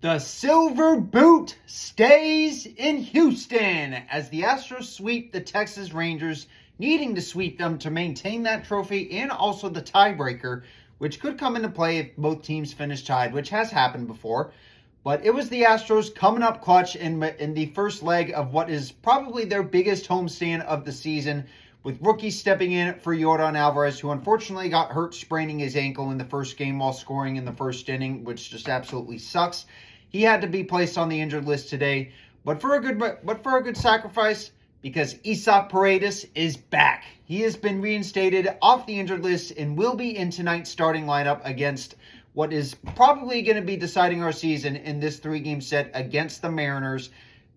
The silver boot stays in Houston as the Astros sweep the Texas Rangers, needing to sweep them to maintain that trophy and also the tiebreaker, which could come into play if both teams finish tied, which has happened before. But it was the Astros coming up clutch in the first leg of what is probably their biggest homestand of the season, with rookies stepping in for Yordan Alvarez, who unfortunately got hurt spraining his ankle in the first game while scoring in the first inning, which just absolutely sucks. He had to be placed on the injured list today, but for a good sacrifice, because Isaac Paredes is back. He has been reinstated off the injured list and will be in tonight's starting lineup against what is probably going to be deciding our season in this 3-game set against the Mariners.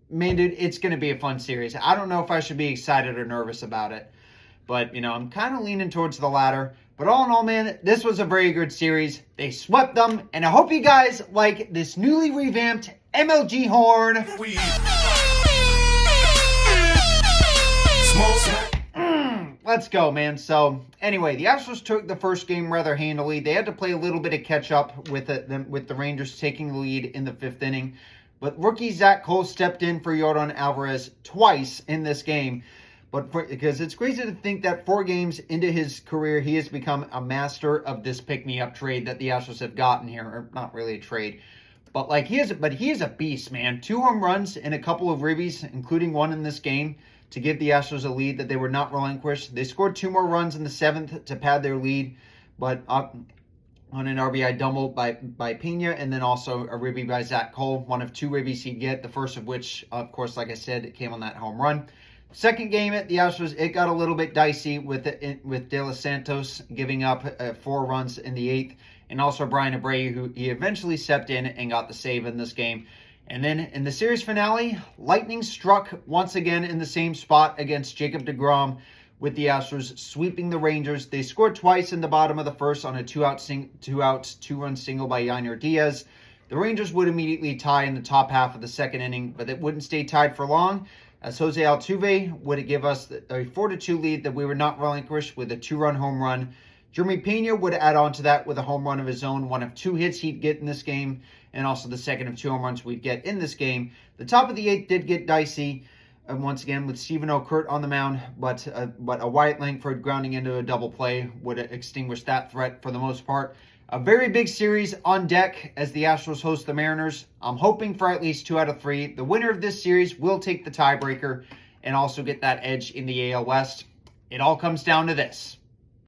Man, dude, it's going to be a fun series. I don't know if I should be excited or nervous about it, but, I'm kind of leaning towards the latter. But all in all, man, this was a very good series. They swept them, and I hope you guys like this newly revamped MLG horn. Let's go, man. So, anyway, the Astros took the first game rather handily. They had to play a little bit of catch-up with the Rangers taking the lead in the 5th inning. But rookie Zach Cole stepped in for Yordan Alvarez twice in this game. Because it's crazy to think that 4 games into his career, he has become a master of this pick-me-up trade that the Astros have gotten here. Or not really a trade. But he is a beast, man. 2 home runs and a couple of ribbies, including one in this game, to give the Astros a lead that they were not relinquished. They scored 2 more runs in the 7th to pad their lead, but on an RBI double by Pena, and then also a ribby by Zach Cole, one of 2 ribbies he'd get, the first of which, of course, like I said, it came on that home run. Second game at the Astros, it got a little bit dicey with De Los Santos giving up 4 runs in the 8th, and also Brian Abreu, who he eventually stepped in and got the save in this game. And then in the series finale, lightning struck once again in the same spot against Jacob deGrom, with the Astros sweeping the Rangers. They scored twice in the bottom of the first on a 2-run single by Yainer Diaz. The Rangers would immediately tie in the top half of the 2nd inning, but it wouldn't stay tied for long, as Jose Altuve would give us a 4-2 lead that we were not relinquished with a 2-run home run. Jeremy Pena would add on to that with a home run of his own, one of 2 hits he'd get in this game, and also the second of 2 home runs we'd get in this game. The top of the 8th did get dicey, once again with Stephen Okert on the mound, but a Wyatt Langford grounding into a double play would extinguish that threat for the most part. A very big series on deck as the Astros host the Mariners. I'm hoping for at least 2 out of 3. The winner of this series will take the tiebreaker and also get that edge in the AL West. It all comes down to this.